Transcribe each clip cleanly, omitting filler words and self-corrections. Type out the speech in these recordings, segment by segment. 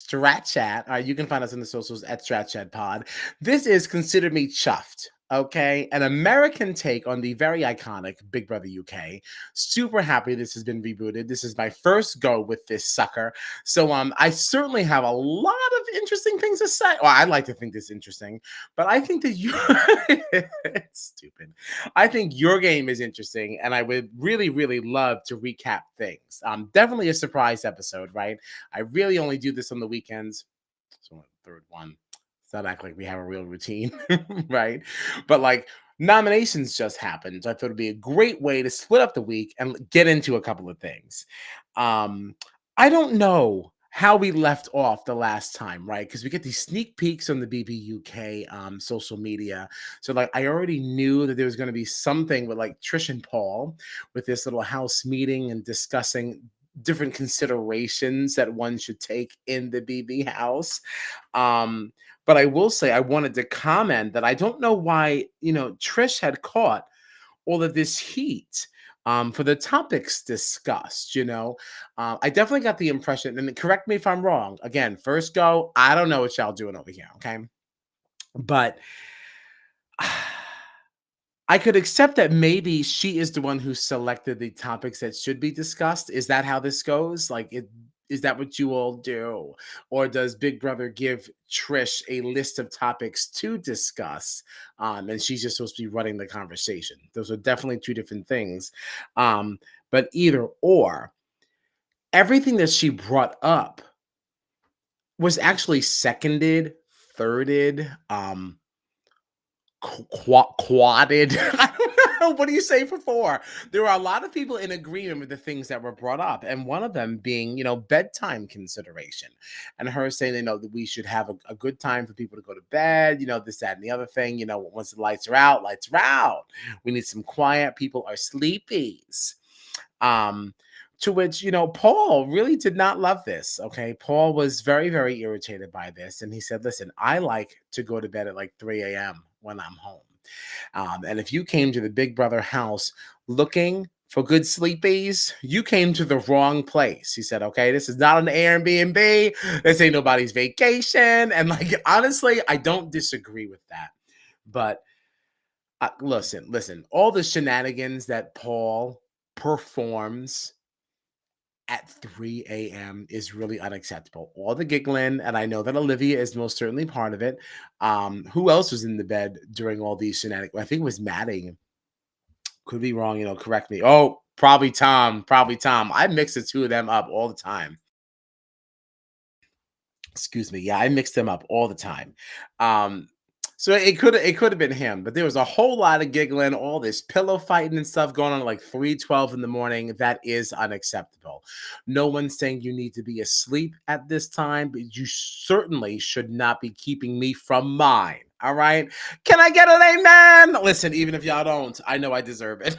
Strat Chat. You can find us on the socials at Strat Chat Pod. This is Consider Me Chuffed. Okay, an American take on the very iconic Big Brother UK. Super happy this has been rebooted. This is my first go with this sucker. So I certainly have a lot of interesting things to say. Well, I like to think this is interesting, but I think that you it's stupid. I think your game is interesting, and I would really, really love to recap things. Definitely a surprise episode, right? I really only do this on the weekends. So the third one. It's not act like we have a real routine, right? But like nominations just happened. So I thought it'd be a great way to split up the week and get into a couple of things. Um, I don't know how we left off the last time, right? Because we get these sneak peeks on the BBUK social media. So like I already knew that there was going to be something with like Trish and Paul with this little house meeting and discussing different considerations that one should take in the BB house. Um, but I will say I wanted to comment that I don't know why, Trish had caught all of this heat for the topics discussed. I definitely got the impression, and correct me if I'm wrong. Again, first go, I don't know what y'all doing over here, okay? But I could accept that maybe she is the one who selected the topics that should be discussed. Is that how this goes? Is that what you all do? Or does Big Brother give Trish a list of topics to discuss? And she's just supposed to be running the conversation. Those are definitely two different things. Um, but either or, everything that she brought up was actually seconded, thirded, quadded. I don't know. What do you say for four? There were a lot of people in agreement with the things that were brought up, and one of them being, bedtime consideration, and her saying, that we should have a good time for people to go to bed. This, that, and the other thing. Once the lights are out, lights are out. We need some quiet. People are sleepies. To which, Paul really did not love this. Okay. Paul was very, very irritated by this. And he said, listen, I like to go to bed at like 3 a.m. when I'm home. And if you came to the Big Brother house looking for good sleepies, you came to the wrong place. He said, okay, this is not an Airbnb. This ain't nobody's vacation. And like, honestly, I don't disagree with that. But listen, all the shenanigans that Paul performs at 3 a.m. is really unacceptable. All the giggling, and I know that Olivia is most certainly part of it. Who else was in the bed during all these shenanigans? I think it was Maddie. Could be wrong, correct me. Oh, probably Tom. Probably Tom. I mix the two of them up all the time. Excuse me. Yeah, I mix them up all the time. Um, so it could have been him, but there was a whole lot of giggling, all this pillow fighting and stuff going on at like 3:12 in the morning. That is unacceptable. No one's saying you need to be asleep at this time, but you certainly should not be keeping me from mine. All right. Can I get an amen? Listen, even if y'all don't, I know I deserve it.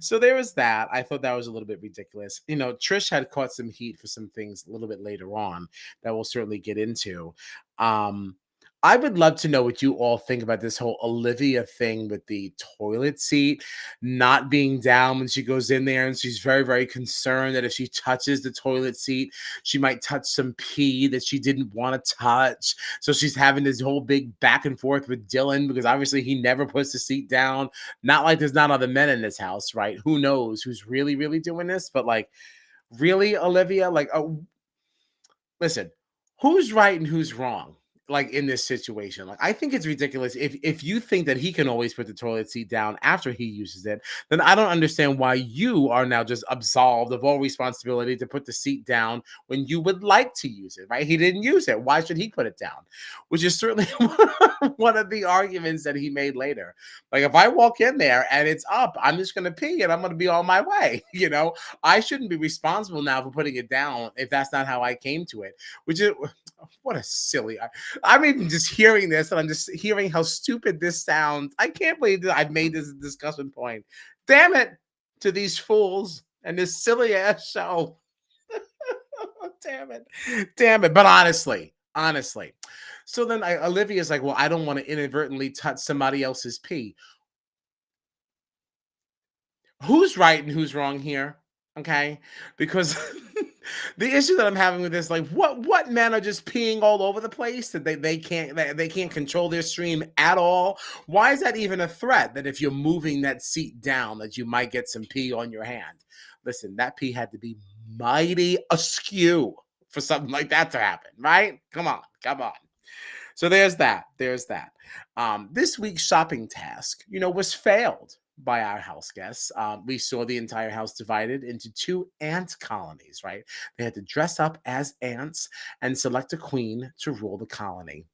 So there was that. I thought that was a little bit ridiculous. Trish had caught some heat for some things a little bit later on that we'll certainly get into. Um, I would love to know what you all think about this whole Olivia thing with the toilet seat not being down when she goes in there, and she's very, very concerned that if she touches the toilet seat, she might touch some pee that she didn't want to touch. So she's having this whole big back and forth with Dylan because obviously he never puts the seat down. Not like there's not other men in this house, right? Who knows who's really, really doing this? But like, really, Olivia? Like, oh, listen, who's right and who's wrong? Like in this situation, like I think it's ridiculous. If you think that he can always put the toilet seat down after he uses it, then I don't understand why you are now just absolved of all responsibility to put the seat down when you would like to use it. Right? He didn't use it. Why should he put it down? Which is certainly one of the arguments that he made later. Like if I walk in there and it's up, I'm just gonna pee and I'm gonna be on my way. I shouldn't be responsible now for putting it down if that's not how I came to it. Which is what a silly. I'm even just hearing this and I'm just hearing how stupid this sounds. I can't believe that I've made this discussion point. Damn it to these fools and this silly ass show. Damn it. Damn it. But honestly. So then Olivia's like, well, I don't want to inadvertently touch somebody else's pee. Who's right and who's wrong here? Okay. Because The issue that I'm having with this, like, what men are just peeing all over the place that they can't control their stream at all? Why is that even a threat? That if you're moving that seat down, that you might get some pee on your hand? Listen, that pee had to be mighty askew for something like that to happen, right? Come on, come on. So there's that. There's that. This week's shopping task, was failed by our house guests. We saw the entire house divided into two ant colonies, right? They had to dress up as ants and select a queen to rule the colony.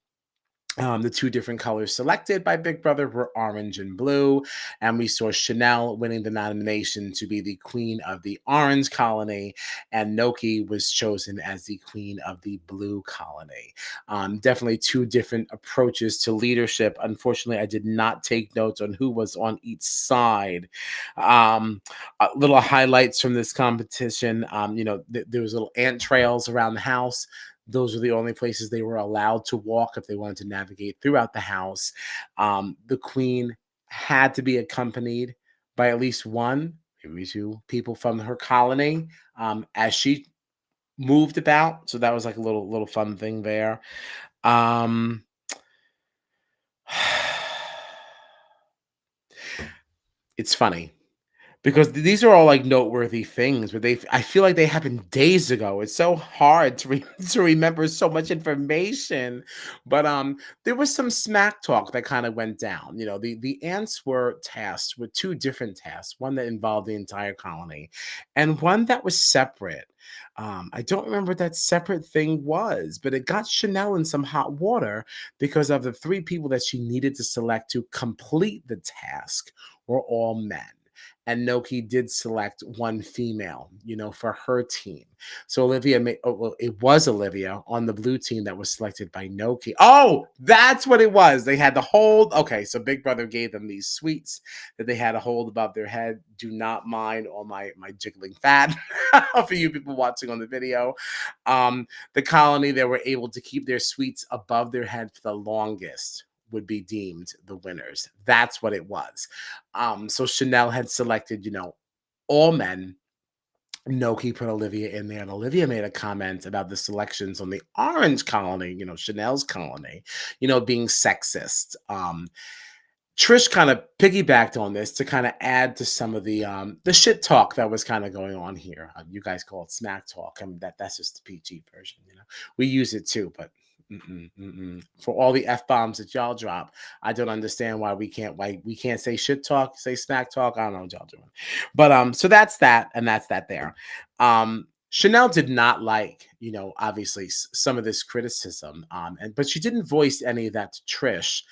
The two different colors selected by Big Brother were orange and blue, and we saw Chanel winning the nomination to be the queen of the orange colony, and Noki was chosen as the queen of the blue colony. Definitely two different approaches to leadership. Unfortunately, I did not take notes on who was on each side. Little highlights from this competition. There was little ant trails around the house. Those were the only places they were allowed to walk if they wanted to navigate throughout the house. The queen had to be accompanied by at least one, maybe two people from her colony as she moved about. So that was like a little fun thing there. Um, it's funny because these are all like noteworthy things, but I feel like they happened days ago. It's so hard to remember so much information. But there was some smack talk that kind of went down. The ants were tasked with two different tasks, one that involved the entire colony and one that was separate. I don't remember what that separate thing was, but it got Chanel in some hot water because of the three people that she needed to select to complete the task were all men. And Noki did select one female, for her team. So Olivia made, oh, well, it was Olivia on the blue team that was selected by Noki. Oh, that's what it was. They had to hold. Okay, so Big Brother gave them these sweets that they had to hold above their head. Do not mind all my jiggling fat for you people watching on the video. The colony, they were able to keep their sweets above their head for the longest would be deemed the winners. That's what it was. So Chanel had selected, all men. Noki put Olivia in there, and Olivia made a comment about the selections on the orange colony, Chanel's colony, being sexist. Trish kind of piggybacked on this to kind of add to some of the shit talk that was kind of going on here. You guys call it smack talk, and that's just the PG version. We use it too, but for all the f bombs that y'all drop, I don't understand why we can't say shit talk, say smack talk. I don't know what y'all doing, but so that's that, and that's that there. Chanel did not like, obviously some of this criticism, but she didn't voice any of that to Trish.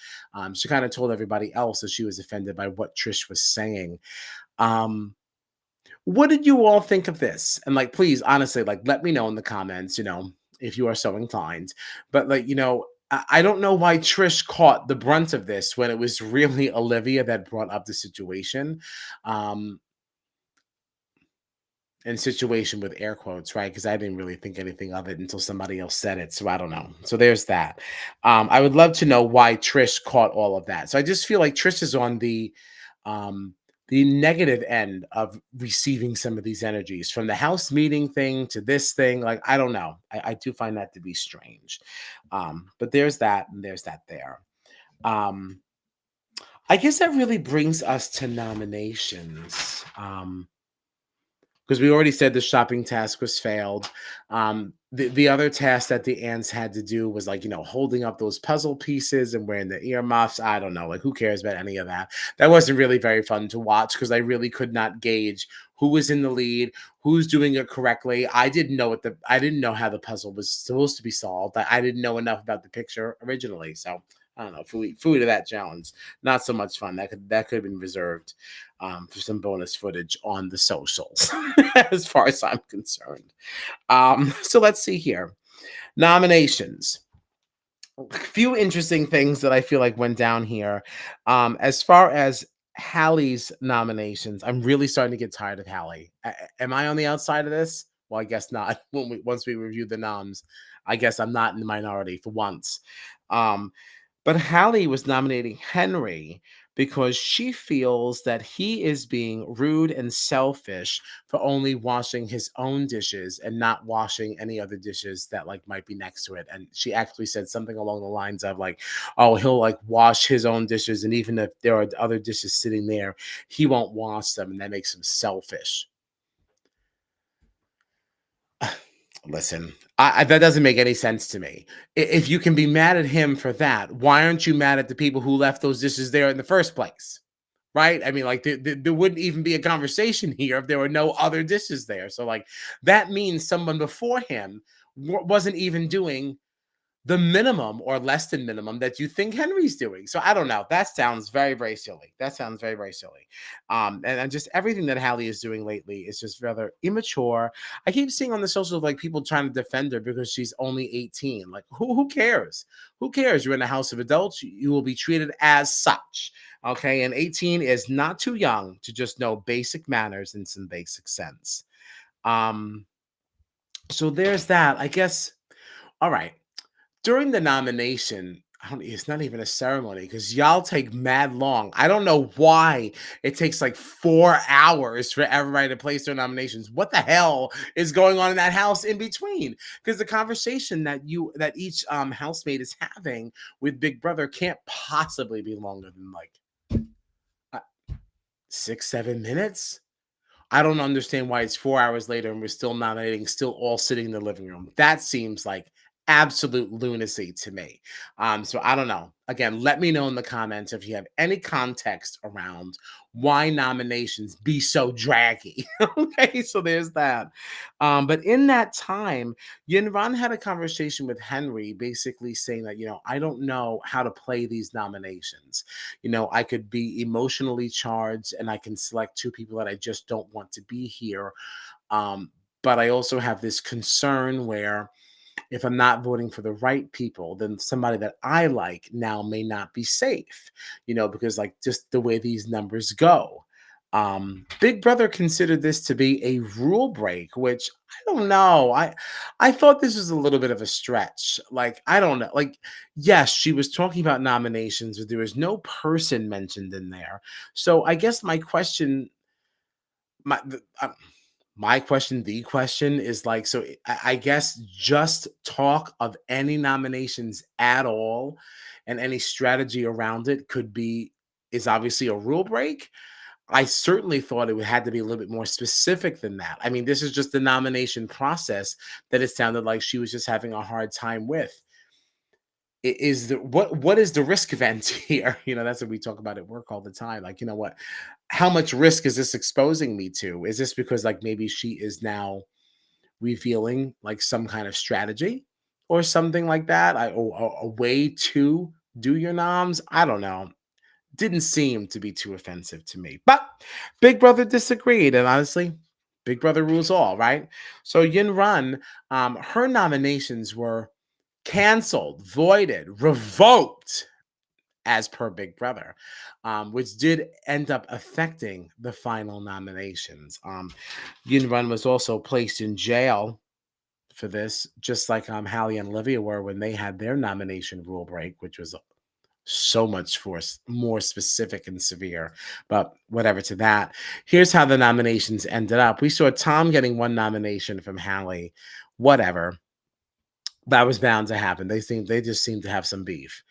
She kind of told everybody else that she was offended by what Trish was saying. What did you all think of this? And like, please, honestly, like, let me know in the comments, if you are so inclined. But like, I don't know why Trish caught the brunt of this when it was really Olivia that brought up the situation. And situation with air quotes, right? Because I didn't really think anything of it until somebody else said it. So I don't know. So there's that. I would love to know why Trish caught all of that. So I just feel like Trish is on the negative end of receiving some of these energies from the house meeting thing to this thing. Like, I don't know. I do find that to be strange. But there's that, and there's that there. I guess that really brings us to nominations. Because we already said the shopping task was failed. The other task that the ants had to do was like, holding up those puzzle pieces and wearing the earmuffs. I don't know. Like, who cares about any of that? That wasn't really very fun to watch because I really could not gauge who was in the lead, who's doing it correctly. I didn't know how the puzzle was supposed to be solved. I didn't know enough about the picture originally. So I don't know. Food to that challenge. Not so much fun. That could have been reserved for some bonus footage on the socials, as far as I'm concerned. So let's see here. Nominations. A few interesting things that I feel like went down here. As far as Hallie's nominations, I'm really starting to get tired of Hallie. Am I on the outside of this? Well, I guess not. Once we review the noms, I guess I'm not in the minority for once. But Hallie was nominating Henry because she feels that he is being rude and selfish for only washing his own dishes and not washing any other dishes that like might be next to it. And she actually said something along the lines of like, oh, he'll like wash his own dishes, and even if there are other dishes sitting there, he won't wash them, and that makes him selfish. Listen, that doesn't make any sense to me. If you can be mad at him for that, why aren't you mad at the people who left those dishes there in the first place? Right? I mean, like there wouldn't even be a conversation here if there were no other dishes there. So, like, that means someone before him wasn't even doing the minimum or less than minimum that you think Henry's doing. So I don't know. That sounds very, very silly. That sounds very, very silly. And just everything that Hallie is doing lately is just rather immature. I keep seeing on the socials like people trying to defend her because she's only 18. Like, who cares? Who cares? You're in a house of adults. You will be treated as such. Okay. And 18 is not too young to just know basic manners and some basic sense. Um, so there's that. I guess. All right. During the nomination, I don't, it's not even a ceremony because y'all take mad long. I don't know why it takes like 4 hours for everybody to place their nominations. What the hell is going on in that house in between? Because the conversation that each housemate is having with Big Brother can't possibly be longer than like uh, 6, 7 minutes. I don't understand why it's 4 hours later and we're still nominating, still all sitting in the living room. That seems like absolute lunacy to me. So I don't know. Again, let me know in the comments if you have any context around why nominations be so draggy. Okay, so there's that. But in that time, Yinran had a conversation with Henry, basically saying that, I don't know how to play these nominations. I could be emotionally charged and I can select two people that I just don't want to be here. Um, but I also have this concern where if I'm not voting for the right people, then somebody that I like now may not be safe, because like just the way these numbers go. Big Brother considered this to be a rule break, which I don't know. I thought this was a little bit of a stretch. Like, I don't know. Like, yes, she was talking about nominations, but there was no person mentioned in there. So I guess my the, my question, the question is like, so I guess just talk of any nominations at all and any strategy around it is obviously a rule break. I certainly thought it would had to be a little bit more specific than that. I mean, this is just the nomination process that it sounded like she was just having a hard time with. Is the what is the risk event here? That's what we talk about at work all the time. Like, what? How much risk is this exposing me to? Is this because like maybe she is now revealing like some kind of strategy or something like that? Or a way to do your noms? I don't know. Didn't seem to be too offensive to me. But Big Brother disagreed, and honestly, Big Brother rules all, right? So Yin Run, her nominations were canceled, voided, revoked as per Big Brother, which did end up affecting the final nominations. Yin Run was also placed in jail for this, just like Hallie and Olivia were when they had their nomination rule break, which was so much more specific and severe. But whatever to that. Here's how the nominations ended up. We saw Tom getting one nomination from Hallie. Whatever. That was bound to happen. They just seemed to have some beef.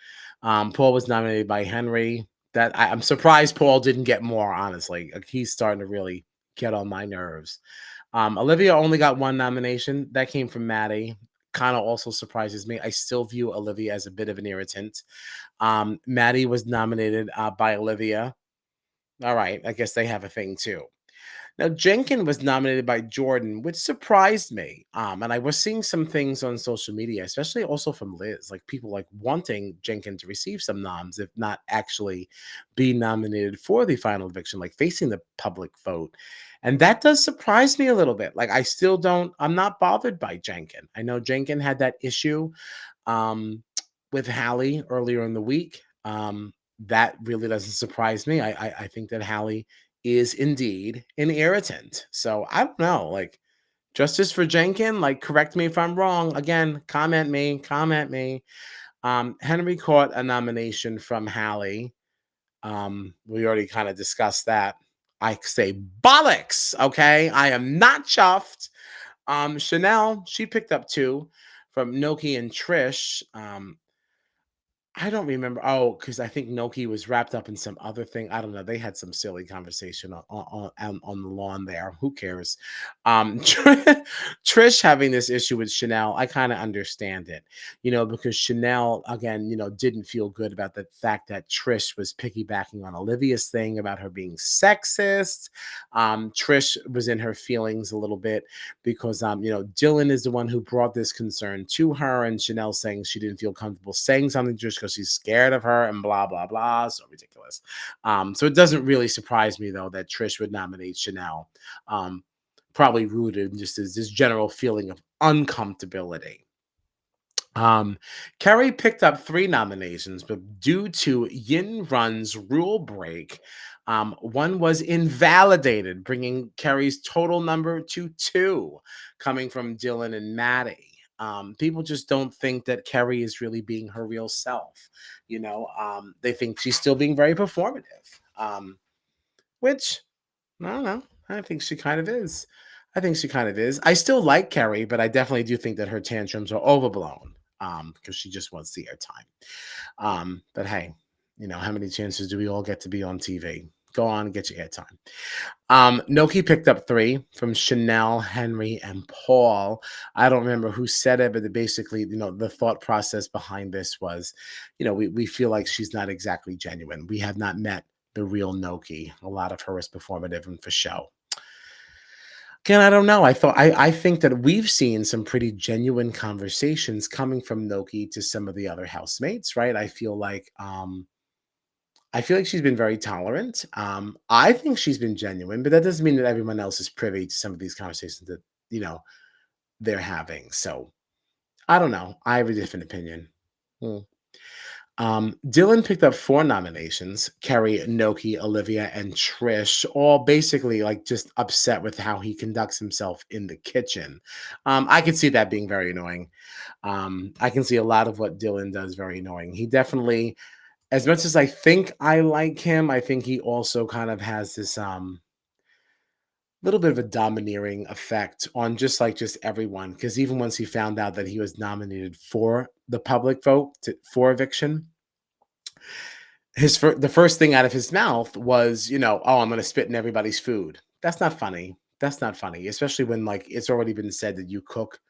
Paul was nominated by Henry. I'm surprised Paul didn't get more, honestly. Like, he's starting to really get on my nerves. Olivia only got one nomination. That came from Maddie. Kind of also surprises me. I still view Olivia as a bit of an irritant. Maddie was nominated by Olivia. All right, I guess they have a thing too. Now, Jenkin was nominated by Jordan, which surprised me. And I was seeing some things on social media, especially also from Liz, like people like wanting Jenkin to receive some noms, if not actually be nominated for the final eviction, like facing the public vote. And that does surprise me a little bit. Like, I'm not bothered by Jenkin. I know Jenkin had that issue um, with Hallie earlier in the week. That really doesn't surprise me. I think that Hallie is indeed an irritant. So I don't know, like, justice for Jenkin, like, correct me if I'm wrong. Again, comment me, comment me. Henry caught a nomination from Hallie. We already kind of discussed that. I say bollocks. Okay, I am not chuffed. Chanel, she picked up two from Noki and Trish. I don't remember. Oh, because I think Noki was wrapped up in some other thing. I don't know. They had some silly conversation on the lawn there. Who cares? Trish having this issue with Chanel, I kind of understand it, because Chanel again, didn't feel good about the fact that Trish was piggybacking on Olivia's thing about her being sexist. Trish was in her feelings a little bit because Dylan is the one who brought this concern to her, and Chanel saying she didn't feel comfortable saying something just because she's scared of her and blah blah blah. So ridiculous. So it doesn't really surprise me though that Trish would nominate Chanel. Probably rooted in just this general feeling of uncomfortability. Kerry picked up three nominations, but due to Yin Run's rule break, one was invalidated, bringing Kerry's total number to two, coming from Dylan and Maddie. People just don't think that Kerry is really being her real self. They think she's still being very performative, which I don't know. I think she kind of is. I think she kind of is. I still like Kerry, but I definitely do think that her tantrums are overblown. Because she just wants the airtime. But hey, how many chances do we all get to be on TV? Go on and get your airtime. Noki picked up three from Chanel, Henry, and Paul. I don't remember who said it, but basically, the thought process behind this was, we feel like she's not exactly genuine. We have not met the real Noki. A lot of her is performative and for show. Again, I don't know. I think that we've seen some pretty genuine conversations coming from Noki to some of the other housemates, right? I feel like she's been very tolerant. I think she's been genuine, but that doesn't mean that everyone else is privy to some of these conversations that, you know, they're having. So I don't know. I have a different opinion. Hmm. Dylan picked up four nominations: Kerry, Noki, Olivia, and Trish, all basically like just upset with how he conducts himself in the kitchen. I could see that being very annoying. I can see a lot of what Dylan does very annoying. He definitely, as much as I think I like him, I think he also kind of has this little bit of a domineering effect on just everyone. Because even once he found out that he was nominated for the public vote for eviction, the first thing out of his mouth was, "Oh, I'm gonna spit in everybody's food." That's not funny. That's not funny, especially when like it's already been said that you cook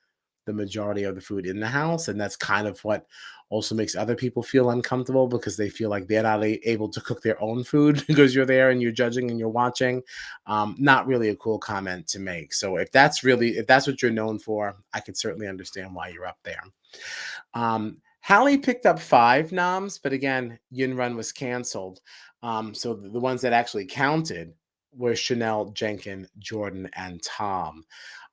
the majority of the food in the house, and that's kind of what also makes other people feel uncomfortable because they feel like they're not able to cook their own food because you're there and you're judging and you're watching. Not really a cool comment to make. So if that's what you're known for, I can certainly understand why you're up there. Hallie picked up five noms, but again, Yin Run was canceled. So the ones that actually counted were Chanel, Jenkin, Jordan, and Tom.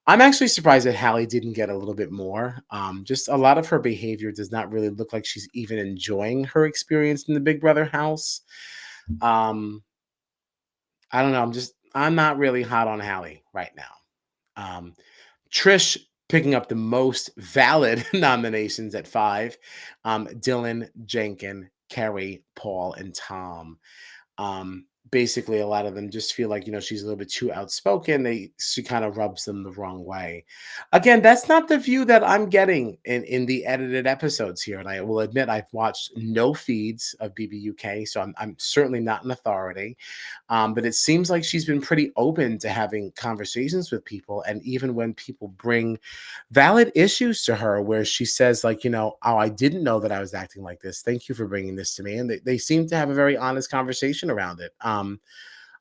I'm actually surprised that Hallie didn't get a little bit more. Just a lot of her behavior does not really look like she's even enjoying her experience in the Big Brother house. Um, I don't know. I'm not really hot on Hallie right now. Um, Trish picking up the most valid nominations at five. Dylan, Jenkin, Kerry, Paul, and Tom. Basically, a lot of them just feel like she's a little bit too outspoken. She kind of rubs them the wrong way. Again, that's not the view that I'm getting in the edited episodes here, and I will admit I've watched no feeds of BBUK, so I'm certainly not an authority. But it seems like she's been pretty open to having conversations with people, and even when people bring valid issues to her where she says like, "Oh, I didn't know that I was acting like this. Thank you for bringing this to me." And they seem to have a very honest conversation around it.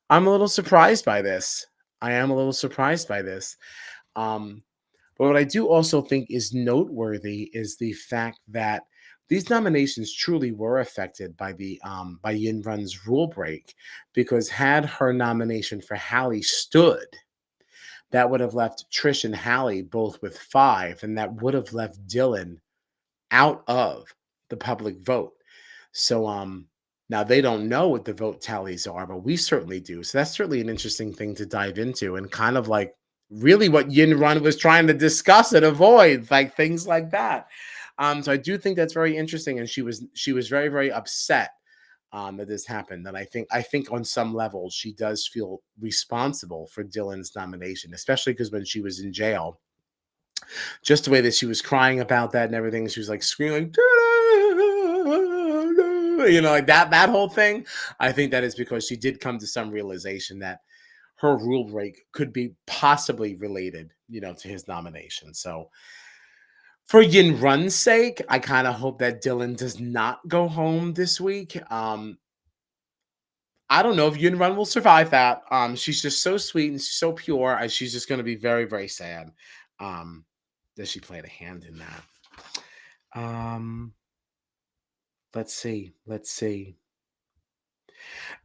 I'm a little surprised by this. I am a little surprised by this. Um, but what I do also think is noteworthy is the fact that these nominations truly were affected by Yin Run's rule break, because had her nomination for Hallie stood, that would have left Trish and Hallie both with five, and that would have left Dylan out of the public vote. So now they don't know what the vote tallies are, but we certainly do. So that's certainly an interesting thing to dive into, and kind of like really what Yin Run was trying to discuss and avoid, like things like that. So I do think that's very interesting, and she was very, very upset that this happened. And I think on some level she does feel responsible for Dylan's nomination, especially because when she was in jail, just the way that she was crying about that and everything, she was like screaming, like that whole thing. I think that is because she did come to some realization that her rule break could be possibly related, to his nomination. So for Yin Run's sake, I kind of hope that Dylan does not go home this week. I don't know if Yin Run will survive that. She's just so sweet and so pure. She's just going to be very, very sad um, that she played a hand in that. Um, let's see. Let's see.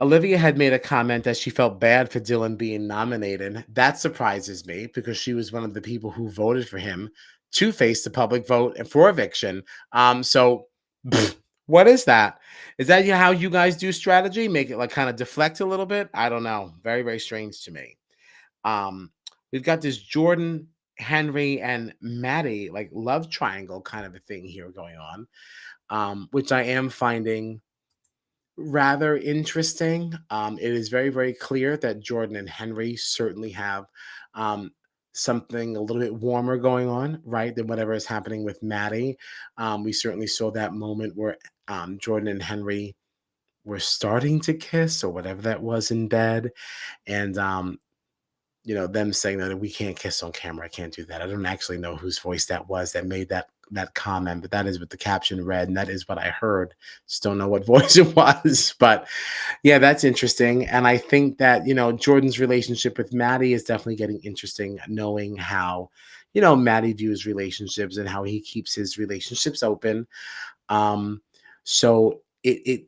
Olivia had made a comment that she felt bad for Dylan being nominated. That surprises me because she was one of the people who voted for him to face the public vote and for eviction. So what is that? Is that how you guys do strategy? Make it like kind of deflect a little bit? I don't know. Very, very strange to me. Um, we've got this Jordan, Henry, and Maddie like love triangle kind of a thing here going on, which I am finding rather interesting. It is very, very clear that Jordan and Henry certainly have um, something a little bit warmer going on, right, than whatever is happening with Maddie. We certainly saw that moment where Jordan and Henry were starting to kiss or whatever that was in bed. And them saying that we can't kiss on camera. I can't do that. I don't actually know whose voice that was that made that comment, but that is what the caption read, and that is what I heard. Just don't know what voice it was. But yeah, that's interesting. And I think that, Jordan's relationship with Maddie is definitely getting interesting, knowing how, Maddie views relationships and how he keeps his relationships open. So it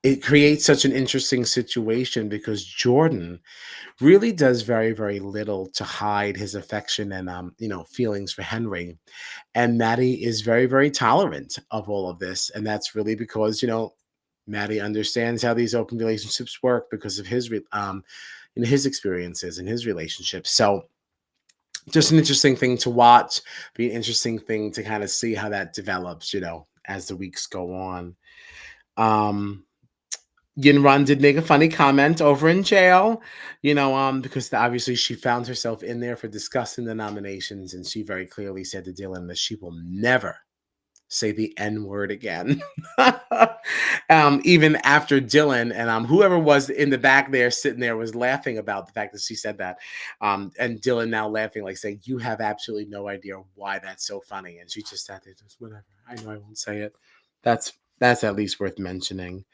it creates such an interesting situation because Jordan really does very, very little to hide his affection and feelings for Henry. And Maddie is very, very tolerant of all of this. And that's really because, Maddie understands how these open relationships work because of his experiences and his relationships. So just an interesting thing to watch, be an interesting thing to kind of see how that develops, as the weeks go on. Um, Yin Run did make a funny comment over in jail, because obviously she found herself in there for discussing the nominations, and she very clearly said to Dylan that she will never say the N word again. Even after Dylan and whoever was in the back there sitting there was laughing about the fact that she said that. And Dylan now laughing, like saying, "You have absolutely no idea why that's so funny." And she just sat there, just whatever. I know I won't say it. That's at least worth mentioning.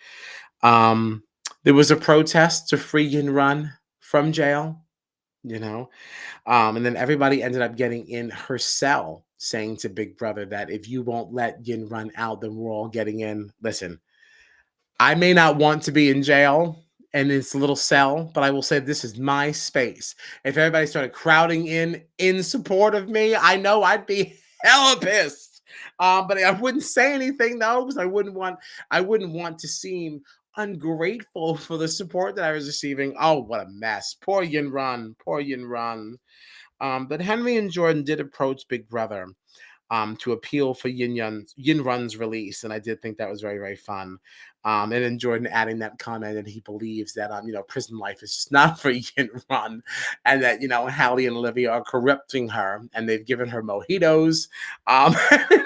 Um, there was a protest to free Yin Run from jail, and then everybody ended up getting in her cell saying to Big Brother that if you won't let Yin Run out, then we're all getting in. Listen, I may not want to be in jail and this little cell, but I will say this is my space. If everybody started crowding in support of me, I know I'd be hella pissed. But I wouldn't say anything though, because I wouldn't want to seem ungrateful for the support that I was receiving. Oh, what a mess. Poor Yin Run. Poor Yin Run. But Henry and Jordan did approach Big Brother to appeal for Yin Run's release. And I did think that was very, very fun. And then Jordan adding that comment that he believes that, prison life is just not for Yin Run, and that, Hallie and Olivia are corrupting her and they've given her mojitos.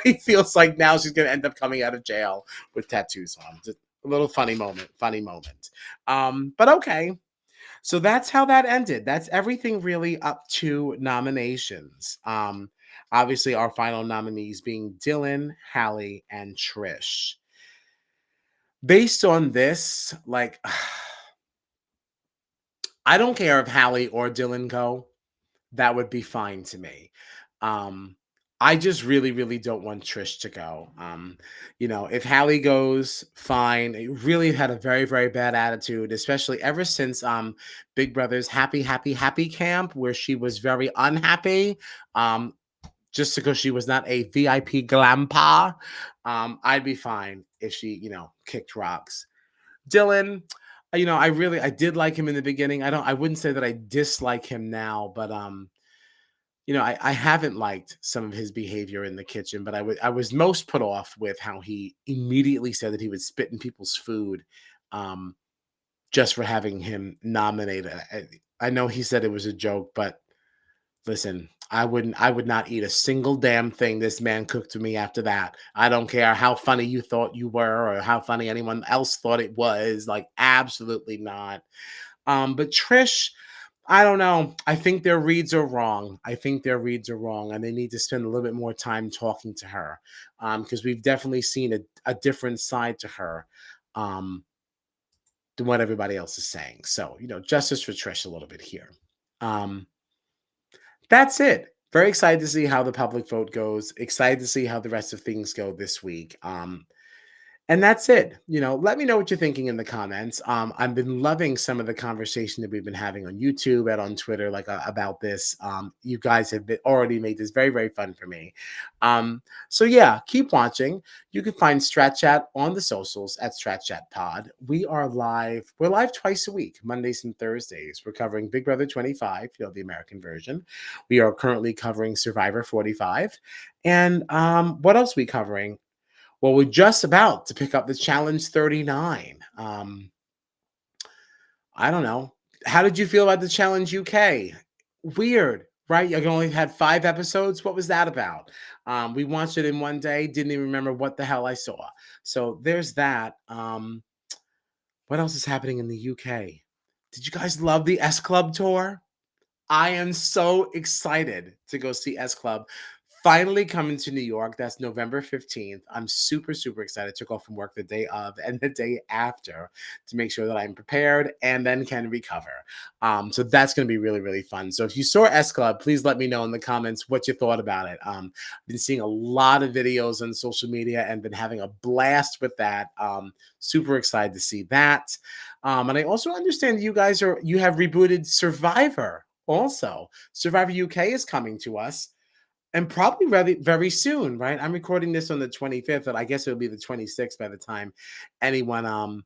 He feels like now she's going to end up coming out of jail with tattoos on. Just a little funny moment. But okay. So that's how that ended. That's everything really up to nominations. Obviously, our final nominees being Dylan, Hallie, and Trish. Based on this, like, I don't care if Hallie or Dylan go. That would be fine to me. Um, I just really, really don't want Trish to go. If Hallie goes, fine. It really had a very, very bad attitude, especially ever since Big Brother's Happy, Happy, Happy camp, where she was very unhappy. Just because she was not a VIP glampa, I'd be fine if she, kicked rocks. Dylan, I did like him in the beginning. I wouldn't say that I dislike him now, but I haven't liked some of his behavior in the kitchen, but I was most put off with how he immediately said that he would spit in people's food, um, just for having him nominated. I know he said it was a joke, but listen, I would not eat a single damn thing this man cooked to me after that. I don't care how funny you thought you were or how funny anyone else thought it was. Like, absolutely not. But Trish, I don't know. I think their reads are wrong. I think their reads are wrong, and they need to spend a little bit more time talking to her, because we've definitely seen a different side to her, um, than what everybody else is saying. So, justice for Trish a little bit here. Um, that's it. Very excited to see how the public vote goes. Excited to see how the rest of things go this week. And that's it. Let me know what you're thinking in the comments. I've been loving some of the conversation that we've been having on YouTube and on Twitter, like about this. You guys have already made this very, very fun for me. So yeah, keep watching. You can find Strat Chat on the socials at Strat Chat Pod. We are live. We're live twice a week, Mondays and Thursdays. We're covering Big Brother 25, the American version. We are currently covering Survivor 45. And what else are we covering? Well, we're just about to pick up the Challenge 39. I don't know. How did you feel about the Challenge UK? Weird, right? You only had 5 episodes. What was that about? We watched it in one day. Didn't even remember what the hell I saw. So there's that. What else is happening in the UK? Did you guys love the S Club tour? I am so excited to go see S Club. Finally coming to New York. That's November 15th. I'm super, super excited. Took off from work the day of and the day after to make sure that I'm prepared and then can recover. So that's going to be really, really fun. So if you saw S Club, please let me know in the comments what you thought about it. I've been seeing a lot of videos on social media and been having a blast with that. Super excited to see that. And I also understand you have rebooted Survivor. Also, Survivor UK is coming to us and probably very, very soon, right? I'm recording this on the 25th, and I guess it'll be the 26th by the time anyone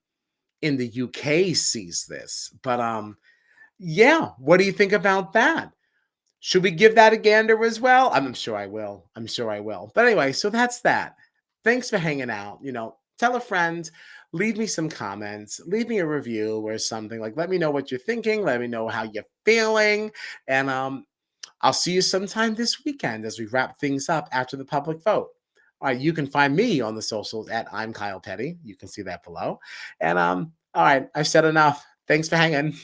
in the UK sees this. But yeah, what do you think about that? Should we give that a gander as well? I'm sure I will. I'm sure I will. But anyway, so that's that. Thanks for hanging out. Tell a friend, leave me some comments, leave me a review or something. Like, let me know what you're thinking, let me know how you're feeling, and I'll see you sometime this weekend as we wrap things up after the public vote. All right, you can find me on the socials at I'm Kyle Petty. You can see that below. And all right, I've said enough. Thanks for hanging.